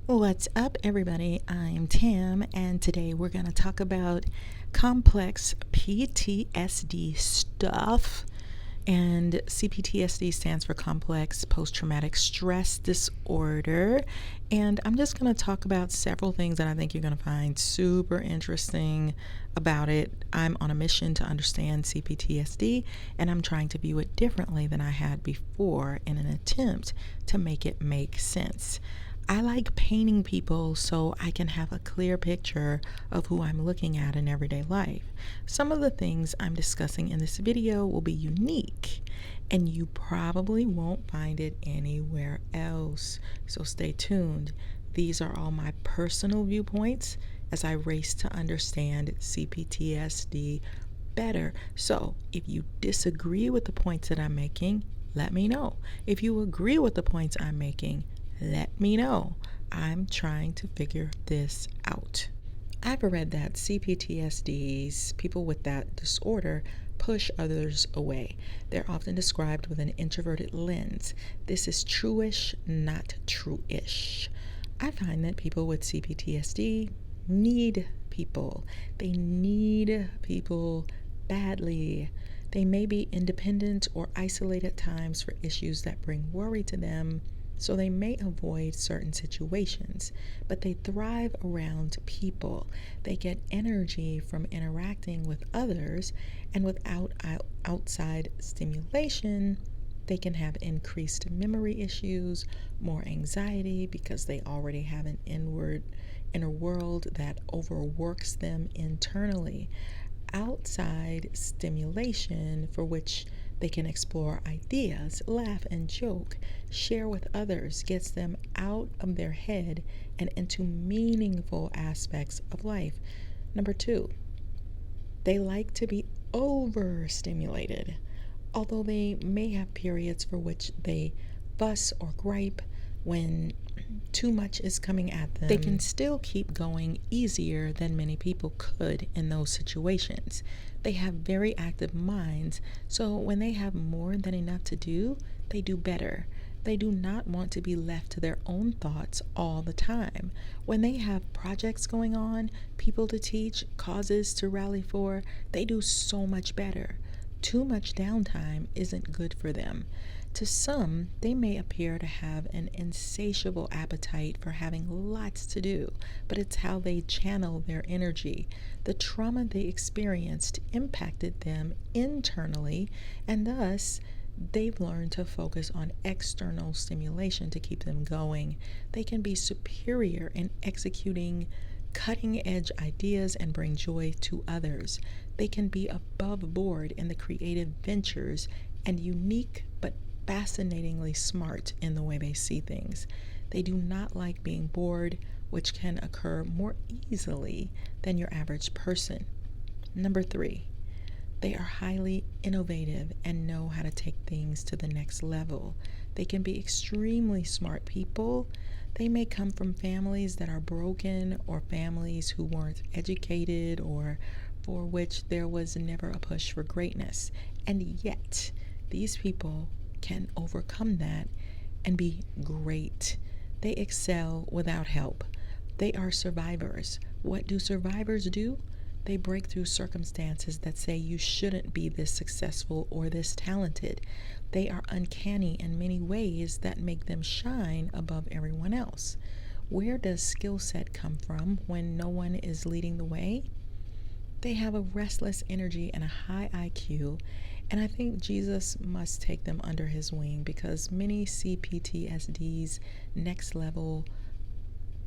What's up, everybody? I'm Tam, and today we're going to talk about complex PTSD stuff. And C-PTSD stands for Complex Post-Traumatic Stress Disorder. And I'm just going to talk about several things that I think you're going to find super interesting about it. I'm on a mission to understand C-PTSD, and I'm trying to view it differently than I had before in an attempt to make it make sense. I like painting people so I can have a clear picture of who I'm looking at in everyday life. Some of the things I'm discussing in this video will be unique, and you probably won't find it anywhere else. So stay tuned. These are all my personal viewpoints as I race to understand C-PTSD better. So if you disagree with the points that I'm making, let me know. If you agree with the points I'm making, let me know. I'm trying to figure this out. I've read that C-PTSDs, people with that disorder, push others away. They're often described with an introverted lens. This is true-ish, not true-ish. I find that people with C-PTSD need people. They need people badly. They may be independent or isolated at times for issues that bring worry to them, so they may avoid certain situations, but they thrive around people. They get energy from interacting with others, and without outside stimulation, they can have increased memory issues, more anxiety because they already have an inner world that overworks them internally. Outside stimulation, for which they can explore ideas, laugh and joke, share with others, gets them out of their head and into meaningful aspects of life. Number 2, they like to be overstimulated. Although they may have periods for which they fuss or gripe when too much is coming at them, they can still keep going easier than many people could in those situations. They have very active minds, so when they have more than enough to do, they do better. They do not want to be left to their own thoughts all the time. When they have projects going on, people to teach, causes to rally for, they do so much better. Too much downtime isn't good for them. To some, they may appear to have an insatiable appetite for having lots to do, but it's how they channel their energy. The trauma they experienced impacted them internally, and thus they've learned to focus on external stimulation to keep them going. They can be superior in executing cutting-edge ideas and bring joy to others. They can be above board in the creative ventures and unique but fascinatingly smart in the way they see things. They do not like being bored, which can occur more easily than your average person. Number 3, they are highly innovative and know how to take things to the next level. They can be extremely smart people. They may come from families that are broken or families who weren't educated or for which there was never a push for greatness. And yet, these people can overcome that and be great. They excel without help. They are survivors. What do survivors do? They break through circumstances that say you shouldn't be this successful or this talented. They are uncanny in many ways that make them shine above everyone else. Where does skill set come from when no one is leading the way? They have a restless energy and a high IQ, and I think Jesus must take them under his wing because many C-PTSD's next level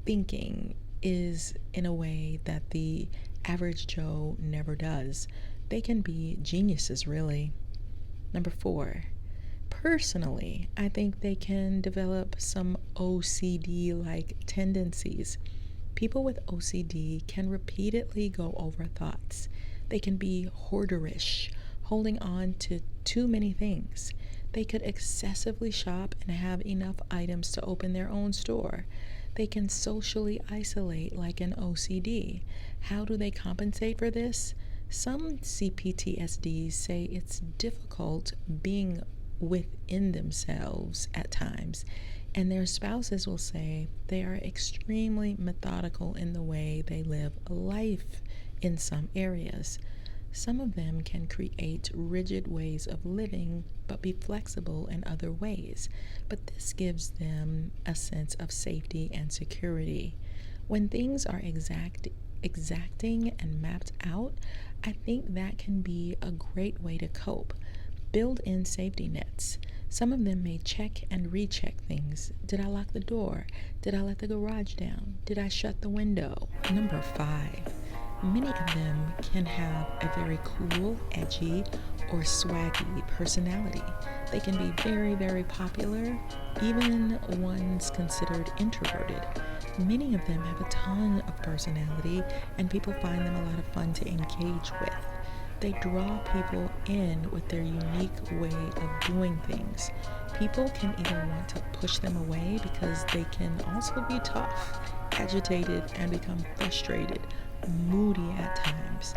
thinking is in a way that the average Joe never does. They can be geniuses, really. Number 4, personally, I think they can develop some OCD-like tendencies. People with OCD can repeatedly go over thoughts. They can be hoarderish, holding on to too many things. They could excessively shop and have enough items to open their own store. They can socially isolate like an OCD. How do they compensate for this? Some CPTSDs say it's difficult being within themselves at times. And their spouses will say they are extremely methodical in the way they live life in some areas. Some of them can create rigid ways of living, but be flexible in other ways. But this gives them a sense of safety and security. When things are exacting and mapped out, I think that can be a great way to cope. Build in safety nets. Some of them may check and recheck things. Did I lock the door? Did I let the garage down? Did I shut the window? Number 5. Many of them can have a very cool, edgy, or swaggy personality. They can be very, very popular, even ones considered introverted. Many of them have a ton of personality, and people find them a lot of fun to engage with. They draw people in with their unique way of doing things. People can either want to push them away because they can also be tough, agitated, and become frustrated, moody at times.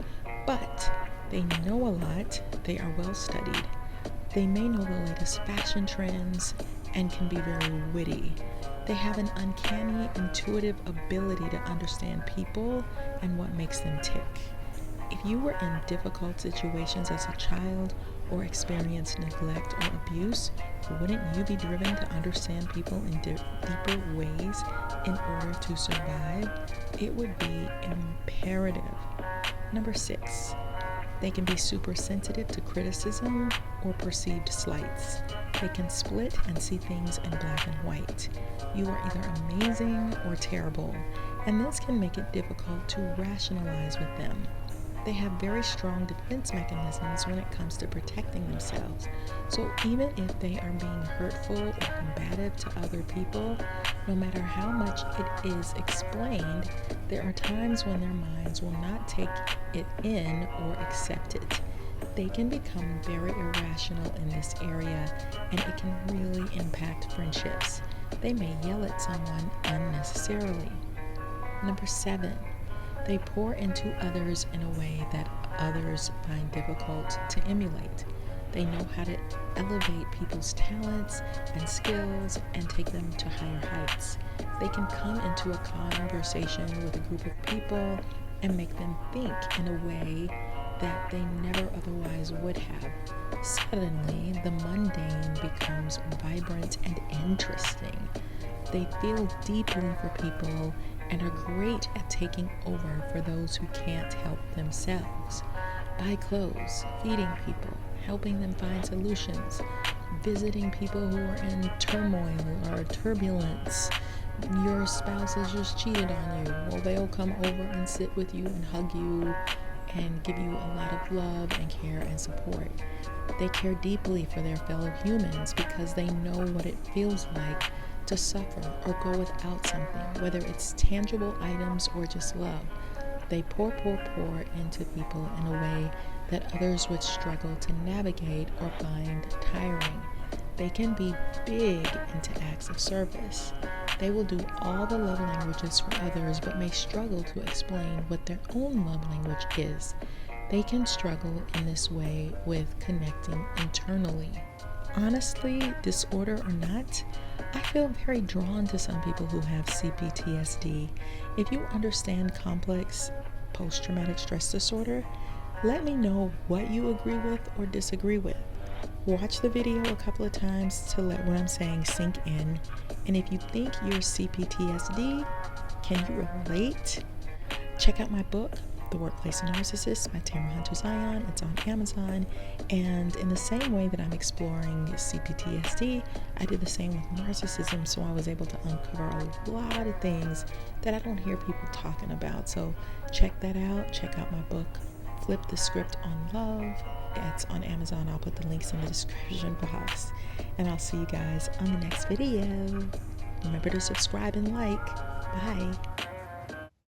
But they know a lot, they are well studied. They may know the latest fashion trends and can be very witty. They have an uncanny, intuitive ability to understand people and what makes them tick. If you were in difficult situations as a child or experienced neglect or abuse, wouldn't you be driven to understand people in deeper ways in order to survive? It would be imperative. Number 6, they can be super sensitive to criticism or perceived slights. They can split and see things in black and white. You are either amazing or terrible, and this can make it difficult to rationalize with them. They have very strong defense mechanisms when it comes to protecting themselves. So even if they are being hurtful or combative to other people, no matter how much it is explained, there are times when their minds will not take it in or accept it. They can become very irrational in this area, and it can really impact friendships. They may yell at someone unnecessarily. Number 7, they pour into others in a way that others find difficult to emulate. They know how to elevate people's talents and skills and take them to higher heights. They can come into a conversation with a group of people and make them think in a way that they never otherwise would have. Suddenly, the mundane becomes vibrant and interesting. They feel deeply for people and are great at taking over for those who can't help themselves. Buy clothes, feeding people, helping them find solutions, visiting people who are in turmoil or turbulence. Your spouse has just cheated on you. Well, they'll come over and sit with you and hug you and give you a lot of love and care and support. They care deeply for their fellow humans because they know what it feels like to suffer or go without something, whether it's tangible items or just love. They pour into people in a way that others would struggle to navigate or find tiring. They can be big into acts of service. They will do all the love languages for others, but may struggle to explain what their own love language is. They can struggle in this way with connecting internally. Honestly, disorder or not, I feel very drawn to some people who have C-PTSD. If you understand complex post-traumatic stress disorder, let me know what you agree with or disagree with. Watch the video a couple of times to let what I'm saying sink in. And if you think you're C-PTSD, can you relate? Check out my book, The Workplace NaRCISSiST by Tamara Zyon. It's on Amazon. And in the same way that I'm exploring C-PTSD, I did the same with narcissism, so I was able to uncover a lot of things that I don't hear people talking about. So check that out. Check out my book, Flip the Script on Love. It's on Amazon. I'll put the links in the description box. And I'll see you guys on the next video. Remember to subscribe and like. Bye.